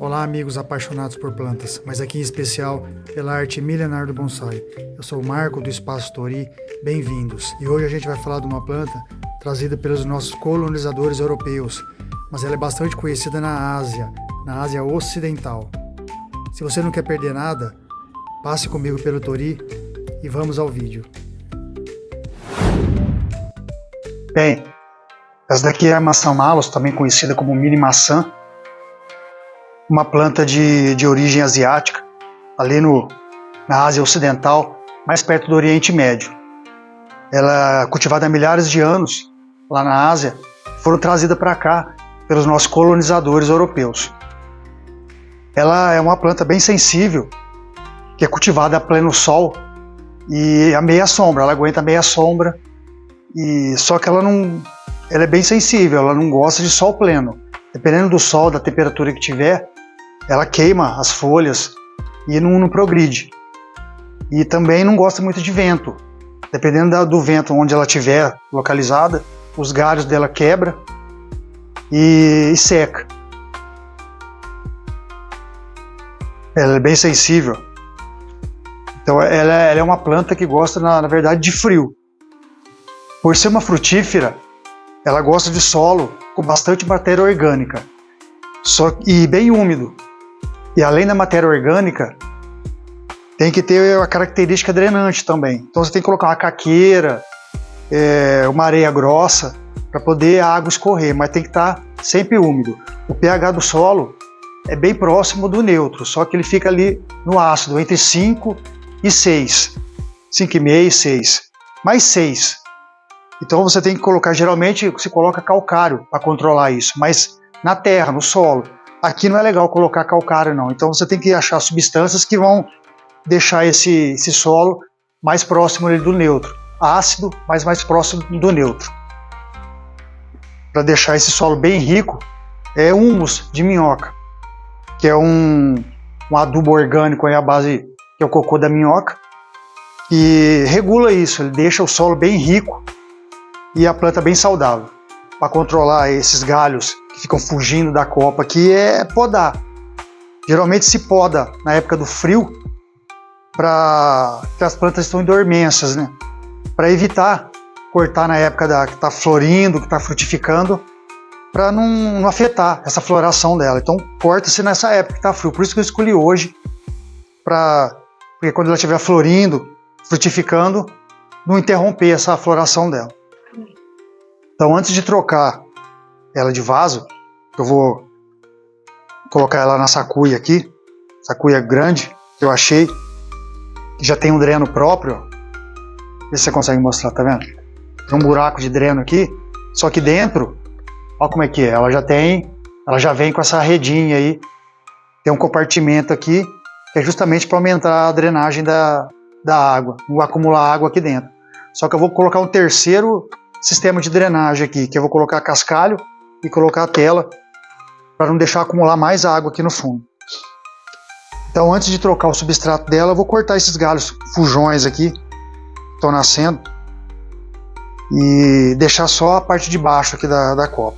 Olá amigos apaixonados por plantas, mas aqui em especial pela arte milenar do bonsai. Eu sou o Marco do Espaço Tori, bem-vindos. E hoje a gente vai falar de uma planta trazida pelos nossos colonizadores europeus, mas ela é bastante conhecida na Ásia Ocidental. Se você não quer perder nada, passe comigo pelo Tori e vamos ao vídeo. Bem, essa daqui é a maçã malus, também conhecida como mini maçã. Uma planta de origem asiática, ali na Ásia Ocidental, mais perto do Oriente Médio. Ela é cultivada há milhares de anos, lá na Ásia, foram trazidas para cá pelos nossos colonizadores europeus. Ela é uma planta bem sensível, que é cultivada a pleno sol e a meia sombra, ela aguenta a meia sombra, só que ela é bem sensível, ela não gosta de sol pleno. Dependendo do sol, da temperatura que tiver, ela queima as folhas e não progride. E também não gosta muito de vento. Dependendo do vento onde ela estiver localizada, os galhos dela quebra e seca. Ela é bem sensível. Então ela é uma planta que gosta, na verdade, de frio. Por ser uma frutífera, ela gosta de solo com bastante matéria orgânica e bem úmido. E além da matéria orgânica, tem que ter a característica drenante também. Então você tem que colocar uma caqueira, uma areia grossa, para poder a água escorrer, mas tem que estar sempre úmido. O pH do solo é bem próximo do neutro, só que ele fica ali no ácido, entre 5 e 6. 5,5 e 6. Mais 6. Então você tem que colocar, geralmente se coloca calcário para controlar isso, mas na terra, no solo. Aqui não é legal colocar calcário não, então você tem que achar substâncias que vão deixar esse solo mais próximo ali do neutro. Ácido, mas mais próximo do neutro. Para deixar esse solo bem rico, é humus de minhoca, que é um adubo orgânico aí à base, que é o cocô da minhoca, e regula isso, ele deixa o solo bem rico e a planta bem saudável. Para controlar esses galhos que ficam fugindo da copa aqui é podar. Geralmente se poda na época do frio, porque as plantas estão em dormências, né? Para evitar cortar na época que está florindo, que está frutificando, para não afetar essa floração dela. Então corta-se nessa época que está frio. Por isso que eu escolhi hoje, porque quando ela estiver florindo, frutificando, não interromper essa floração dela. Então antes de trocar ela de vaso, eu vou colocar ela na sacuia aqui, sacuia grande que eu achei, que já tem um dreno próprio, ó. Vê se você consegue mostrar, tá vendo? Tem um buraco de dreno aqui, só que dentro, olha como é que é, ela já vem com essa redinha aí, tem um compartimento aqui, que é justamente para aumentar a drenagem da água, não acumular água aqui dentro. Só que eu vou colocar um terceiro sistema de drenagem aqui, que eu vou colocar cascalho e colocar a tela para não deixar acumular mais água aqui no fundo. Então antes de trocar o substrato dela, eu vou cortar esses galhos fujões aqui que estão nascendo e deixar só a parte de baixo aqui da copa.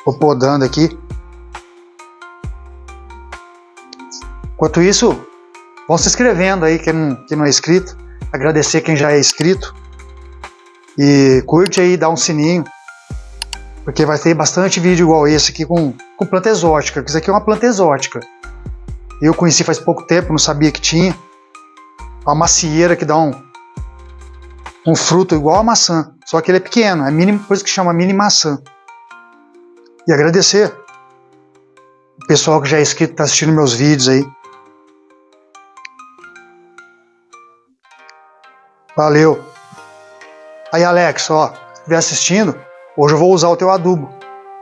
Vou podando aqui. Enquanto isso, vão se inscrevendo aí, quem não é inscrito. Agradecer quem já é inscrito. E curte aí, dá um sininho. Porque vai ter bastante vídeo igual esse aqui com planta exótica. Isso aqui é uma planta exótica. Eu conheci faz pouco tempo, não sabia que tinha. Uma macieira que dá um fruto igual a maçã. Só que ele é pequeno, é mini, por isso que chama mini maçã. E agradecer o pessoal que já é inscrito, está assistindo meus vídeos aí. Valeu. Aí Alex, ó, se estiver assistindo, hoje eu vou usar o teu adubo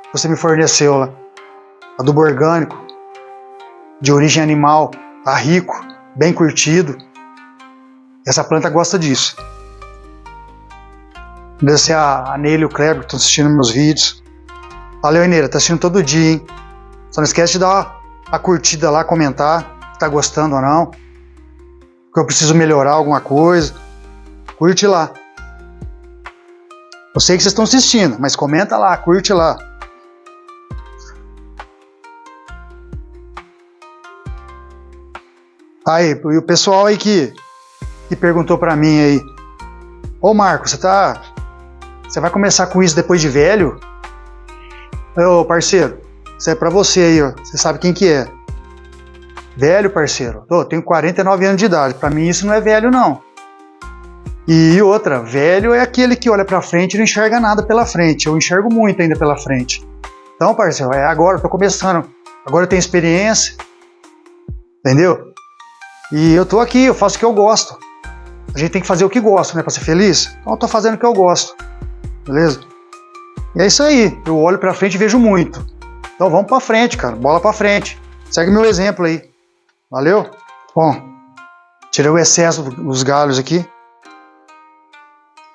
que você me forneceu lá. Adubo orgânico, de origem animal, tá rico, bem curtido. Essa planta gosta disso. Agradecer a Neila e o Kleber que estão assistindo meus vídeos. Valeu, Neila, tá assistindo todo dia, hein? Só não esquece de dar a curtida lá, comentar se tá gostando ou não. Que eu preciso melhorar alguma coisa. Curte lá. Eu sei que vocês estão assistindo, mas comenta lá, curte lá. Aí, e o pessoal aí que perguntou pra mim aí, ô Marco, você vai começar com isso depois de velho? Ô parceiro, isso é pra você aí, ó. Você sabe quem que é. Velho, parceiro. Eu tenho 49 anos de idade. Pra mim isso não é velho, não. E outra, velho é aquele que olha pra frente e não enxerga nada pela frente. Eu enxergo muito ainda pela frente. Então, parceiro, é agora, eu tô começando. Agora eu tenho experiência. Entendeu? E eu tô aqui, eu faço o que eu gosto. A gente tem que fazer o que gosta, né? Pra ser feliz. Então eu tô fazendo o que eu gosto. Beleza? E é isso aí. Eu olho pra frente e vejo muito. Então vamos pra frente, cara. Bola pra frente. Segue meu exemplo aí. Valeu? Bom, tirei o excesso dos galhos aqui.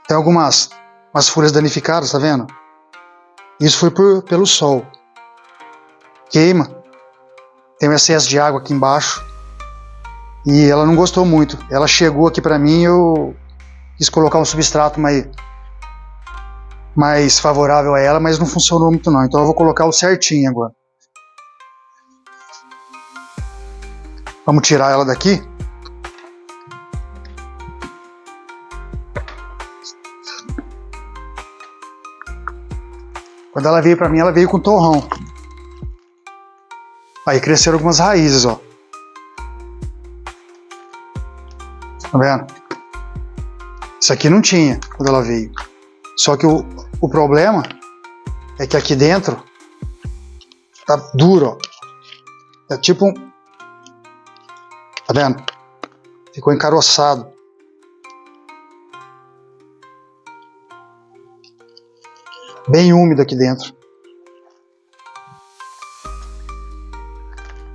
Tem algumas folhas danificadas, tá vendo? Isso foi pelo sol. Queima. Tem um excesso de água aqui embaixo. E ela não gostou muito. Ela chegou aqui pra mim e eu quis colocar um substrato mais favorável a ela, mas não funcionou muito não. Então eu vou colocar o certinho agora. Vamos tirar ela daqui. Quando ela veio pra mim, ela veio com torrão. Aí cresceram algumas raízes, ó. Tá vendo? Isso aqui não tinha quando ela veio. Só que o problema é que aqui dentro tá duro, ó. É tipo um... Tá vendo? Ficou encaroçado. Bem úmido aqui dentro.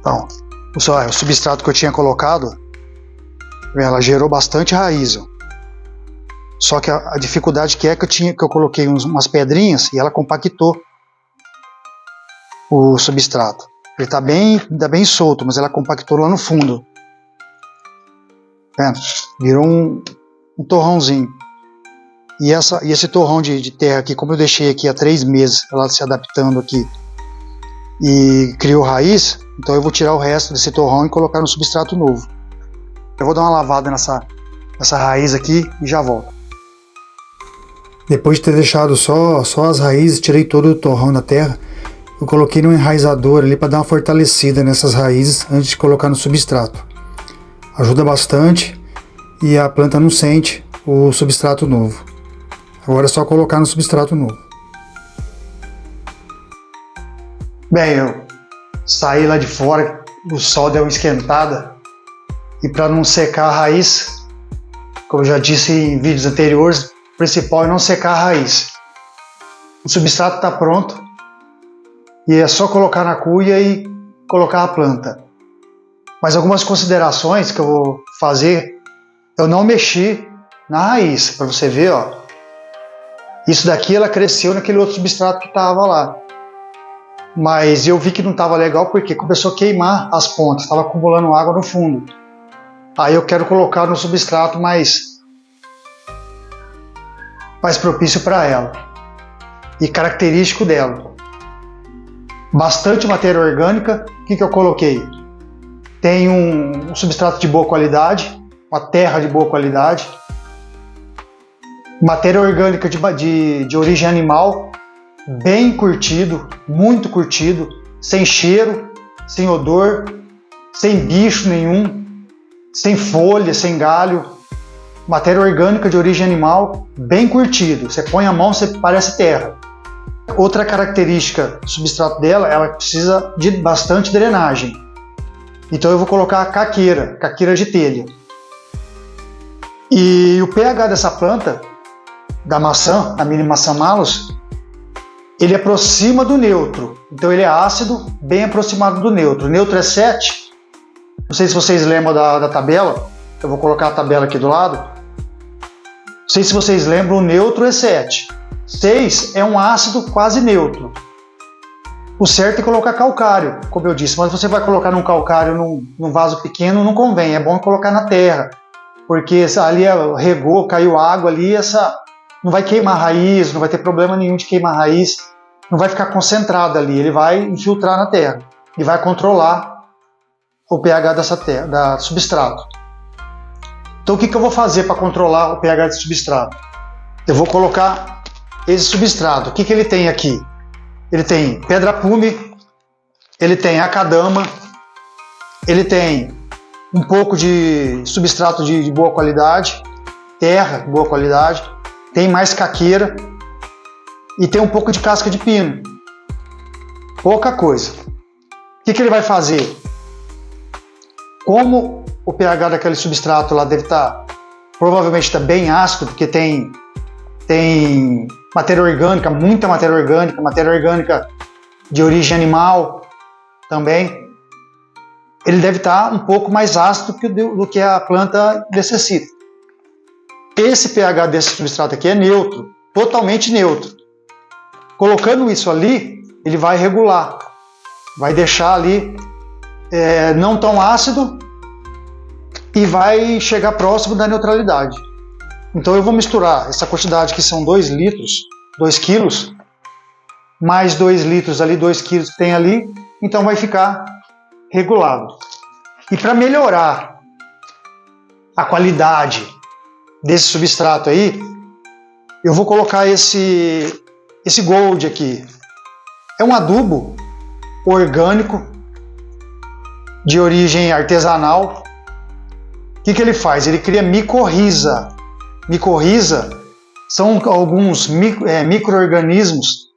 Então, o substrato que eu tinha colocado, ela gerou bastante raiz, ó. Só que a dificuldade que eu coloquei umas pedrinhas e ela compactou o substrato. Ele tá ainda bem solto, mas ela compactou lá no fundo. Tá vendo? Virou um torrãozinho. E esse torrão de terra aqui, como eu deixei aqui há 3 meses, ela se adaptando aqui e criou raiz, então eu vou tirar o resto desse torrão e colocar no substrato novo. Eu vou dar uma lavada nessa raiz aqui e já volto. Depois de ter deixado só as raízes, tirei todo o torrão da terra, eu coloquei no enraizador ali para dar uma fortalecida nessas raízes antes de colocar no substrato. Ajuda bastante e a planta não sente o substrato novo. Agora é só colocar no substrato novo. Bem, eu saí lá de fora, o sol deu uma esquentada e para não secar a raiz, como eu já disse em vídeos anteriores, o principal é não secar a raiz. O substrato está pronto e é só colocar na cuia e colocar a planta. Mas algumas considerações que eu vou fazer, eu não mexi na raiz, para você ver, ó. Isso daqui ela cresceu naquele outro substrato que estava lá. Mas eu vi que não estava legal porque começou a queimar as pontas, estava acumulando água no fundo. Aí eu quero colocar no substrato mais propício para ela e característico dela. Bastante matéria orgânica. O que eu coloquei? Tem um substrato de boa qualidade, uma terra de boa qualidade, matéria orgânica de origem animal, bem curtido, muito curtido, sem cheiro, sem odor, sem bicho nenhum, sem folha, sem galho. Matéria orgânica de origem animal, bem curtido. Você põe a mão, você parece terra. Outra característica do substrato dela, ela precisa de bastante drenagem. Então eu vou colocar a caqueira de telha. E o pH dessa planta, da maçã, a mini maçã malus, ele aproxima do neutro. Então ele é ácido, bem aproximado do neutro. O neutro é 7. Não sei se vocês lembram da tabela. Eu vou colocar a tabela aqui do lado. Não sei se vocês lembram, o neutro é 7. 6 é um ácido quase neutro. O certo é colocar calcário, como eu disse, mas você vai colocar num calcário num vaso pequeno, não convém, é bom colocar na terra, porque ali regou, caiu água ali, não vai queimar a raiz, não vai ter problema nenhum de queimar a raiz, não vai ficar concentrado ali, ele vai infiltrar na terra e vai controlar o pH dessa terra, da substrato. Então o que eu vou fazer para controlar o pH desse substrato? Eu vou colocar esse substrato. O que ele tem aqui? Ele tem pedra-pume, ele tem acadama, ele tem um pouco de substrato de boa qualidade, terra de boa qualidade, tem mais caqueira e tem um pouco de casca de pino. Pouca coisa. O que ele vai fazer? Como o pH daquele substrato lá deve estar, provavelmente está bem ácido, porque tem matéria orgânica, muita matéria orgânica de origem animal também, ele deve estar um pouco mais ácido do que a planta necessita. Esse pH desse substrato aqui é neutro, totalmente neutro. Colocando isso ali, ele vai regular, vai deixar ali não tão ácido e vai chegar próximo da neutralidade. Então eu vou misturar essa quantidade que são 2 litros, 2 quilos, mais 2 litros ali, 2 quilos que tem ali, então vai ficar regulado. E para melhorar a qualidade desse substrato aí, eu vou colocar esse Gold aqui. É um adubo orgânico de origem artesanal. O que ele faz? Ele cria micorriza. Micorriza são alguns micro-organismos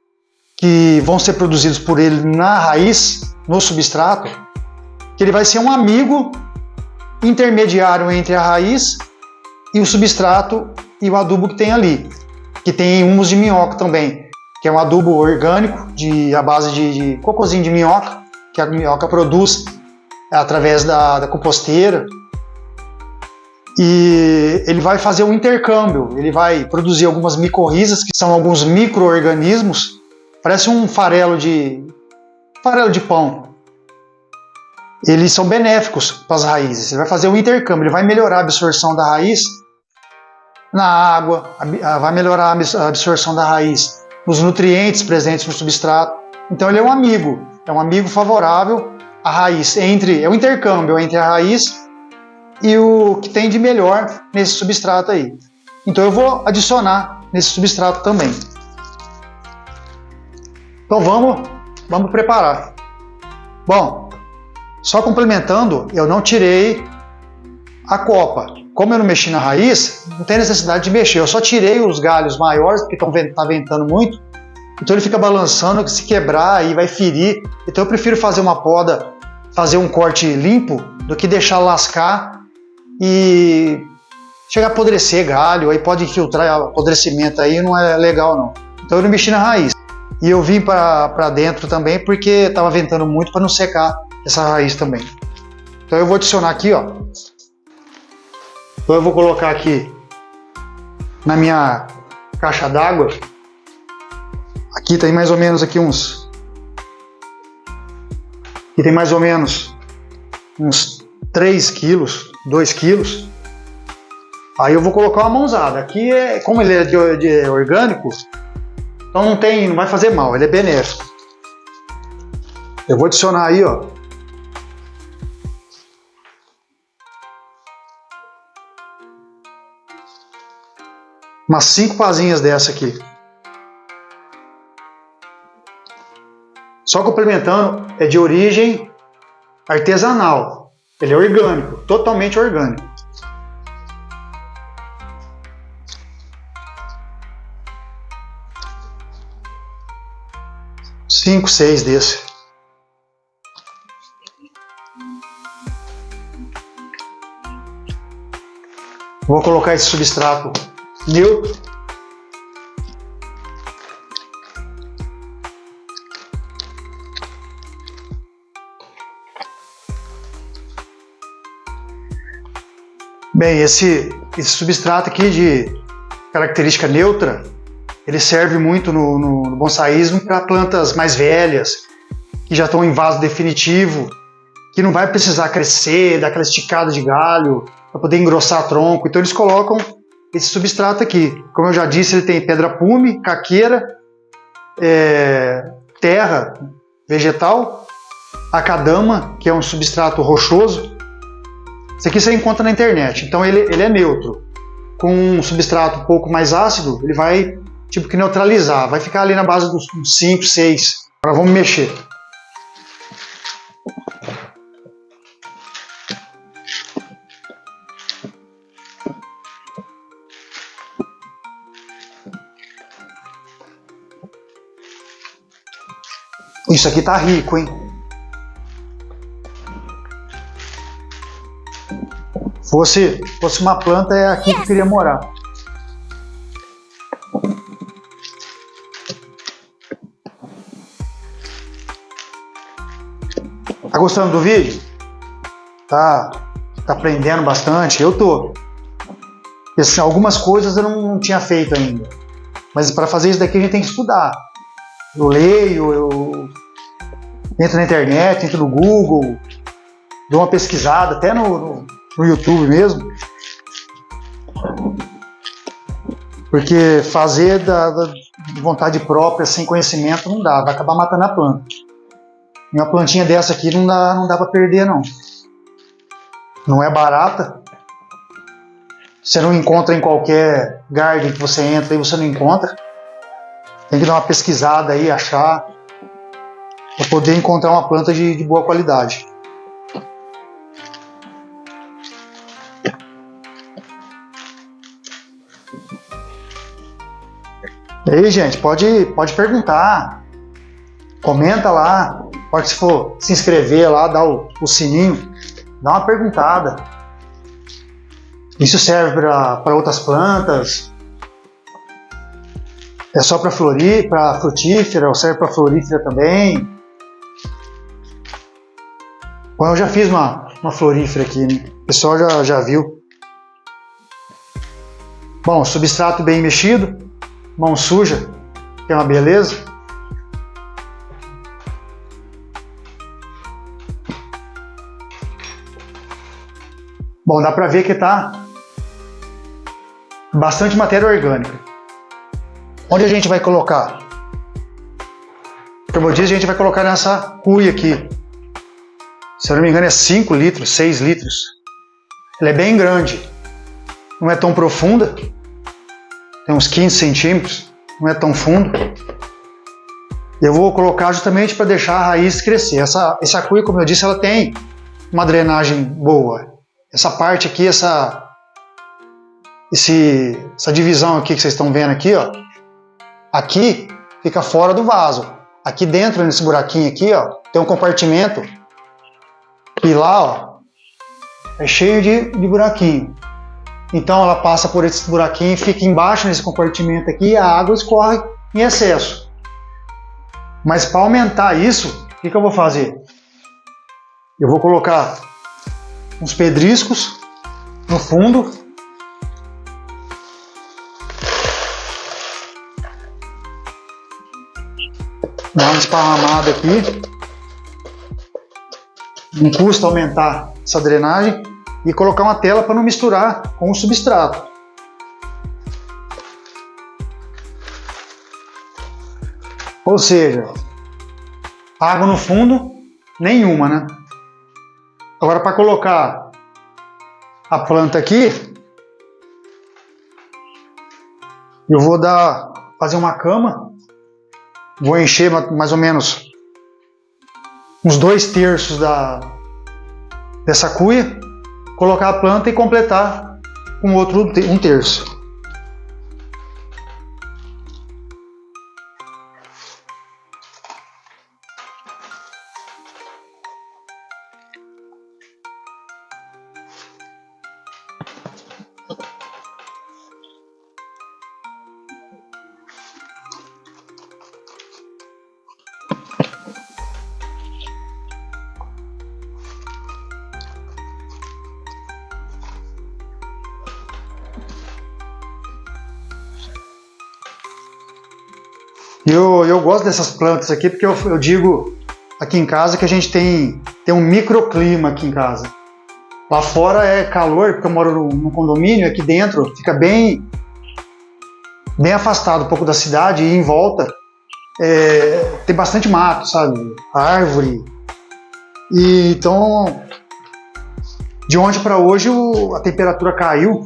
que vão ser produzidos por ele na raiz, no substrato, que ele vai ser um amigo intermediário entre a raiz e o substrato e o adubo que tem ali, que tem humus de minhoca também, que é um adubo orgânico à base de cocôzinho de minhoca, que a minhoca produz através da composteira. E ele vai fazer um intercâmbio, ele vai produzir algumas micorrizas, que são alguns micro-organismos, parece um farelo de pão. Eles são benéficos para as raízes, ele vai fazer um intercâmbio, ele vai melhorar a absorção da raiz na água, vai melhorar a absorção da raiz nos nutrientes presentes no substrato. Então ele é um amigo favorável à raiz, é um intercâmbio entre a raiz e o que tem de melhor nesse substrato aí. Então eu vou adicionar nesse substrato também. Então vamos preparar. Bom, só complementando, eu não tirei a copa. Como eu não mexi na raiz, não tem necessidade de mexer. Eu só tirei os galhos maiores, porque tá ventando muito. Então ele fica balançando, que se quebrar aí vai ferir. Então eu prefiro fazer uma poda, fazer um corte limpo, do que deixar lascar e chegar a apodrecer galho. Aí pode infiltrar apodrecimento aí, não é legal não. Então eu não mexi na raiz. E eu vim para dentro também, porque estava ventando muito, para não secar essa raiz também. Então eu vou adicionar aqui, ó. Então eu vou colocar aqui na minha caixa d'água. Aqui tem mais ou menos aqui uns 3 quilos, 2 quilos. Aí eu vou colocar uma mãozada. Aqui como ele é de orgânico, então não vai fazer mal, ele é benéfico. Eu vou adicionar aí, ó, umas 5 pazinhas dessa aqui. Só complementando, é de origem artesanal. Ele é orgânico, totalmente orgânico. Cinco, 6 desse. Vou colocar esse substrato neutro. Bem, esse substrato aqui de característica neutra, ele serve muito no bonsaísmo para plantas mais velhas, que já estão em vaso definitivo, que não vai precisar crescer, dar aquela esticada de galho, para poder engrossar tronco. Então eles colocam esse substrato aqui. Como eu já disse, ele tem pedra pume, caqueira, terra vegetal, acadama, que é um substrato rochoso. Isso aqui você encontra na internet. Então ele é neutro. Com um substrato um pouco mais ácido, ele vai tipo que neutralizar. Vai ficar ali na base dos 5, 6. Agora vamos mexer. Isso aqui tá rico, hein? Fosse uma planta, é aqui que eu queria morar. Tá gostando do vídeo? Tá aprendendo bastante? Eu tô. Assim, algumas coisas eu não tinha feito ainda. Mas para fazer isso daqui a gente tem que estudar. Eu leio, eu entro na internet, entro no Google, dou uma pesquisada, até no YouTube mesmo. Porque fazer de vontade própria, sem conhecimento, não dá, vai acabar matando a planta. E uma plantinha dessa aqui não dá para perder, não. Não é barata. Você não encontra em qualquer garden que você entra e você não encontra. Tem que dar uma pesquisada aí, achar, para poder encontrar uma planta de boa qualidade. E aí, gente, pode perguntar, comenta lá, pode, se for se inscrever lá, dar o sininho, dá uma perguntada. Isso serve para outras plantas? É só para frutífera, ou serve para florífera também? Bom, eu já fiz uma florífera aqui, né? O pessoal já viu. Bom, substrato bem mexido, mão suja, que é uma beleza. Bom, dá para ver que tá bastante matéria orgânica. Onde a gente vai colocar? Como eu disse, a gente vai colocar nessa cuia aqui. Se eu não me engano é 5 litros, 6 litros. Ela é bem grande. Não é tão profunda. Tem uns 15 centímetros. Não é tão fundo. Eu vou colocar justamente para deixar a raiz crescer. Essa cuia, como eu disse, ela tem uma drenagem boa. Essa parte aqui, essa divisão aqui que vocês estão vendo aqui, ó. Aqui fica fora do vaso. Aqui dentro, nesse buraquinho aqui, ó, tem um compartimento. E lá, ó, é cheio de buraquinho. Então ela passa por esse buraquinho e fica embaixo nesse compartimento aqui e a água escorre em excesso. Mas para aumentar isso, o que eu vou fazer? Eu vou colocar uns pedriscos no fundo. Dar uma esparramada aqui. Não custa aumentar essa drenagem. E colocar uma tela para não misturar com o substrato. Ou seja, água no fundo, nenhuma, né? Agora para colocar a planta aqui, eu vou fazer uma cama. Vou encher mais ou menos uns 2/3 dessa cuia, colocar a planta e completar com outro 1/3. Eu gosto dessas plantas aqui porque eu digo aqui em casa que a gente tem um microclima aqui em casa. Lá fora é calor, porque eu moro num condomínio, aqui dentro fica bem afastado um pouco da cidade e em volta tem bastante mato, sabe? Árvore. E então, de ontem para hoje a temperatura caiu,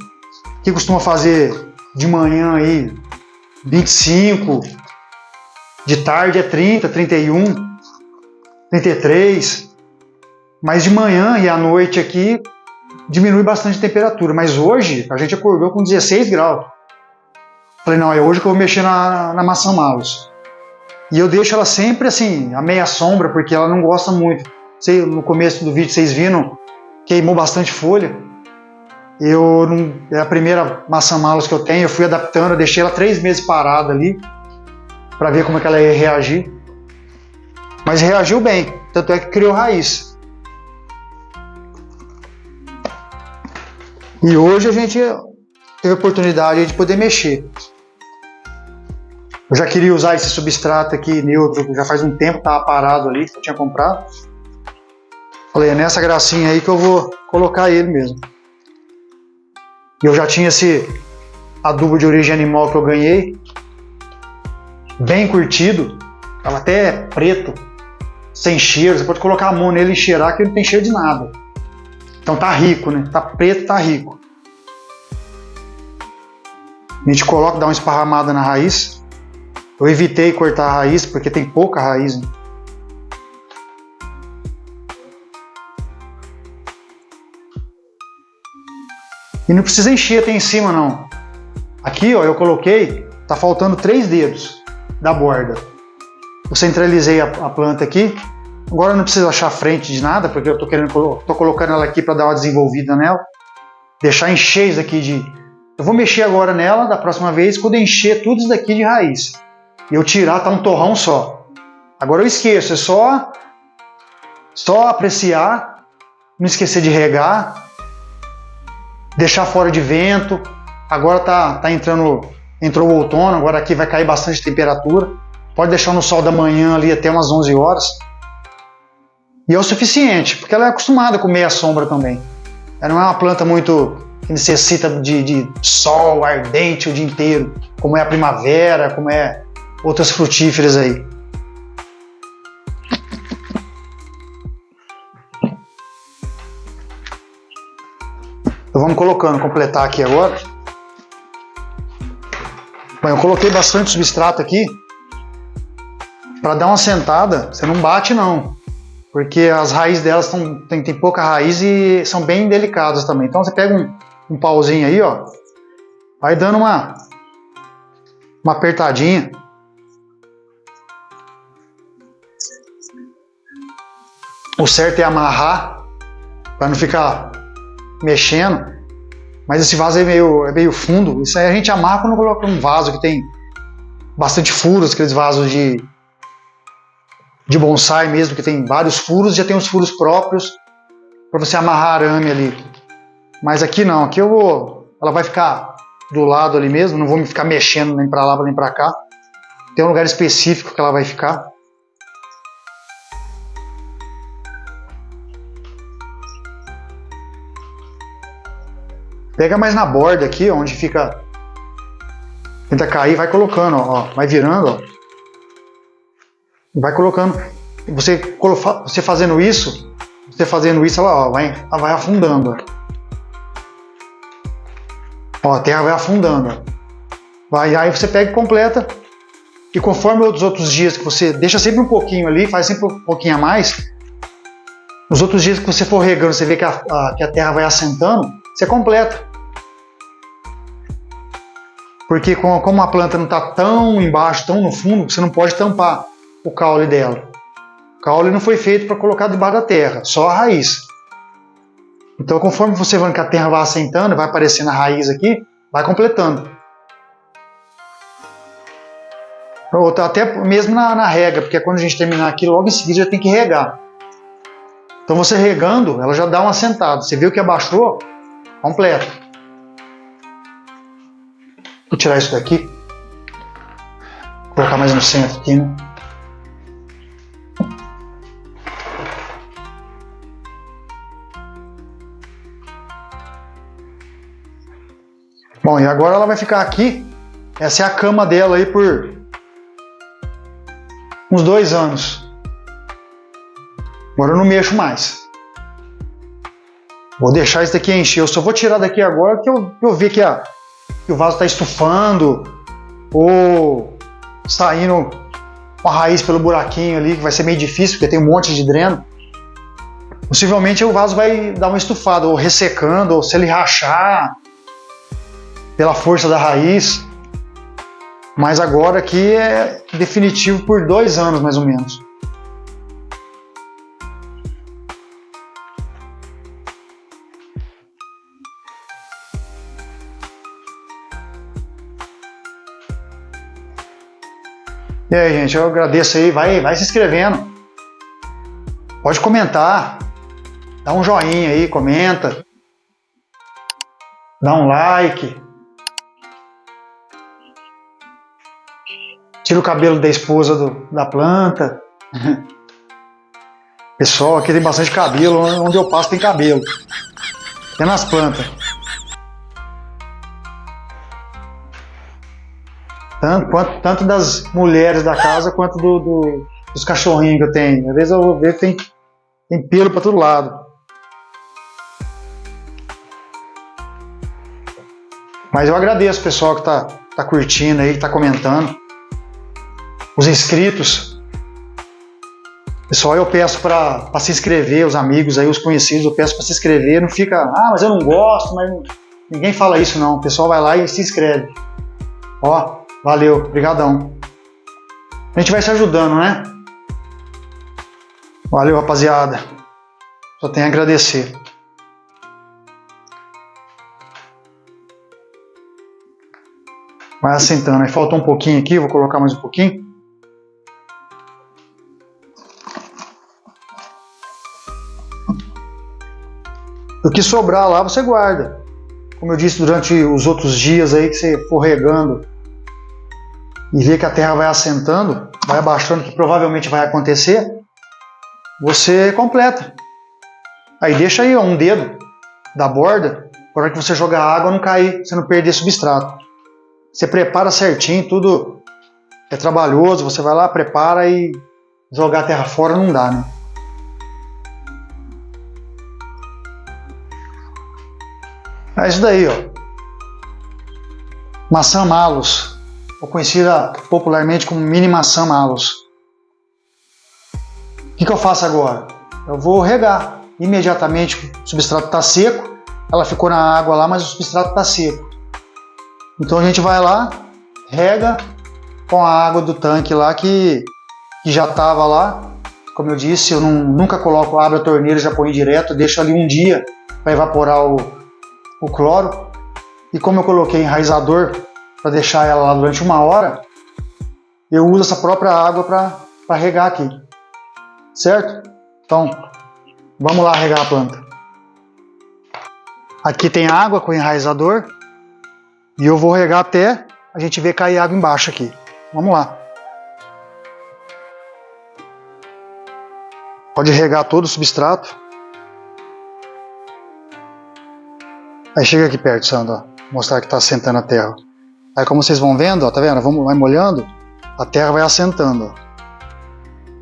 que costuma fazer de manhã aí 25, de tarde é 30, 31, 33, mas de manhã e à noite aqui diminui bastante a temperatura, mas hoje a gente acordou com 16 graus. Falei, não, é hoje que eu vou mexer na maçã malus. E eu deixo ela sempre assim, a meia sombra, porque ela não gosta muito. No começo do vídeo vocês viram, queimou bastante folha. É a primeira maçã malus que eu tenho, eu fui adaptando, eu deixei ela 3 meses parada ali, para ver como é que ela ia reagir. Mas reagiu bem, tanto é que criou raiz. E hoje a gente teve a oportunidade de poder mexer. Eu já queria usar esse substrato aqui neutro, já faz um tempo que estava parado ali, que eu tinha comprado. Falei, é nessa gracinha aí que eu vou colocar ele mesmo. E eu já tinha esse adubo de origem animal que eu ganhei, bem curtido, estava até preto, sem cheiro. Você pode colocar a mão nele e cheirar que ele não tem cheiro de nada. Então tá rico, né? Tá preto, tá rico. A gente coloca, dá uma esparramada na raiz. Eu evitei cortar a raiz porque tem pouca raiz, né? E não precisa encher até em cima, não. Aqui, ó, eu coloquei, tá faltando 3 dedos da borda. Eu centralizei a planta aqui. Agora eu não preciso achar frente de nada, porque eu tô colocando ela aqui para dar uma desenvolvida nela. Deixar encher isso aqui de... Eu vou mexer agora nela, da próxima vez, quando eu encher tudo isso daqui de raiz. E eu tirar, tá um torrão só. Agora eu esqueço, é só apreciar, não esquecer de regar, deixar fora de vento. Agora entrou o outono, agora aqui vai cair bastante temperatura. Pode deixar no sol da manhã ali até umas 11 horas. E é o suficiente, porque ela é acostumada com meia sombra também. Ela não é uma planta muito que necessita de sol ardente o dia inteiro, como é a primavera, como é outras frutíferas aí. Então vamos colocando, completar aqui agora. Bom, eu coloquei bastante substrato aqui para dar uma sentada. Você não bate não, porque as raízes delas tem pouca raiz e são bem delicadas também. Então você pega um pauzinho aí, ó, vai dando uma apertadinha. O certo é amarrar para não ficar mexendo, mas esse vaso é meio fundo. Isso aí a gente amarra quando coloca um vaso que tem bastante furos, aqueles vasos de bonsai mesmo, que tem vários furos, já tem os furos próprios para você amarrar arame ali. Mas aqui não, aqui ela vai ficar do lado ali mesmo, não vou me ficar mexendo nem para lá nem para cá. Tem um lugar específico que ela vai ficar. Pega mais na borda aqui, onde fica... Tenta cair, vai colocando, ó, vai virando, ó. Vai colocando. Você fazendo isso, ela vai afundando. Ó, a terra vai afundando. Aí você pega e completa. E conforme os outros dias que você deixa sempre um pouquinho ali, faz sempre um pouquinho a mais. Nos outros dias que você for regando, você vê que a terra vai assentando, você completa. Porque como a planta não está tão embaixo, tão no fundo, você não pode tampar o caule dela. O caule não foi feito para colocar debaixo da terra, só a raiz. Então conforme você vai que a terra vai assentando, vai aparecendo a raiz aqui, vai completando. Até mesmo na rega, porque quando a gente terminar aqui, logo em seguida já tem que regar. Então você regando, ela já dá uma assentada. Você viu que abaixou? Completa. Vou tirar isso daqui. Vou colocar mais no centro aqui, né? Bom, e agora ela vai ficar aqui. Essa é a cama dela aí por uns 2 anos. Agora eu não mexo mais. Vou deixar isso daqui encher. Eu só vou tirar daqui agora que eu ver que o vaso está estufando ou saindo uma raiz pelo buraquinho ali, que vai ser meio difícil, porque tem um monte de dreno. Possivelmente o vaso vai dar uma estufada, ou ressecando, ou se ele rachar pela força da raiz. Mas agora aqui é definitivo por 2 anos, mais ou menos. E aí, gente, eu agradeço aí, vai se inscrevendo. Pode comentar, dá um joinha aí, comenta, dá um like. Tira o cabelo da esposa da planta. Pessoal, aqui tem bastante cabelo, onde eu passo tem cabelo. Até nas plantas. Tanto das mulheres da casa quanto dos cachorrinhos que eu tenho. Às vezes eu vou ver que tem pelo para todo lado. Mas eu agradeço o pessoal que tá curtindo aí, que tá comentando. Os inscritos. Pessoal, eu peço para se inscrever, os amigos aí, os conhecidos, eu peço para se inscrever. Não fica, mas eu não gosto, mas ninguém fala isso não. O pessoal vai lá e se inscreve. Ó. Valeu, brigadão. A gente vai se ajudando, né? Valeu, rapaziada. Só tenho a agradecer. Vai assentando. Aí faltou um pouquinho aqui, vou colocar mais um pouquinho. O que sobrar lá você guarda. Como eu disse, durante os outros dias aí que você for regando e ver que a terra vai assentando, vai abaixando, que provavelmente vai acontecer, você completa. Aí deixa aí um dedo da borda, para hora que você jogar água não cair, você não perder substrato. Você prepara certinho, tudo é trabalhoso, você vai lá, prepara e jogar a terra fora não dá, né? É isso daí, ó. Maçã Malus, ou conhecida popularmente como mini maçã Malus. O que eu faço agora? Eu vou regar. Imediatamente o substrato está seco, ela ficou na água lá, mas o substrato está seco. Então a gente vai lá, rega com a água do tanque lá que já estava lá. Como eu disse, eu nunca coloco, abro a torneira e já ponho direto, deixo ali um dia para evaporar o cloro. E como eu coloquei enraizador para deixar ela lá durante 1 hora, eu uso essa própria água para regar aqui, certo? Então, vamos lá regar a planta. Aqui tem água com enraizador e eu vou regar até a gente ver cair água embaixo aqui. Vamos lá. Pode regar todo o substrato. Aí chega aqui perto, Sandro, ó, mostrar que está assentando a terra. Aí como vocês vão vendo, ó, tá vendo? Vai molhando, a terra vai assentando. Ó.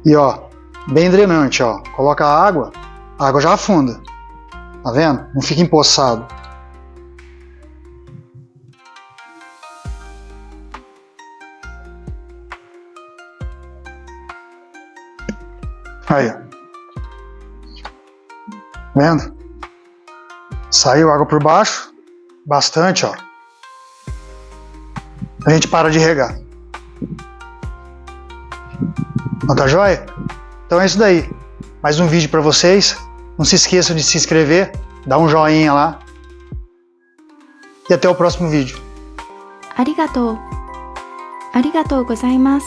E ó, bem drenante, ó. Coloca a água já afunda. Tá vendo? Não fica empoçado. Aí, ó. Vendo? Saiu água por baixo, bastante, ó. A gente para de regar. Não tá joia? Então é isso daí. Mais um vídeo para vocês. Não se esqueçam de se inscrever, dá um joinha lá. E até o próximo vídeo. ありがとうございます。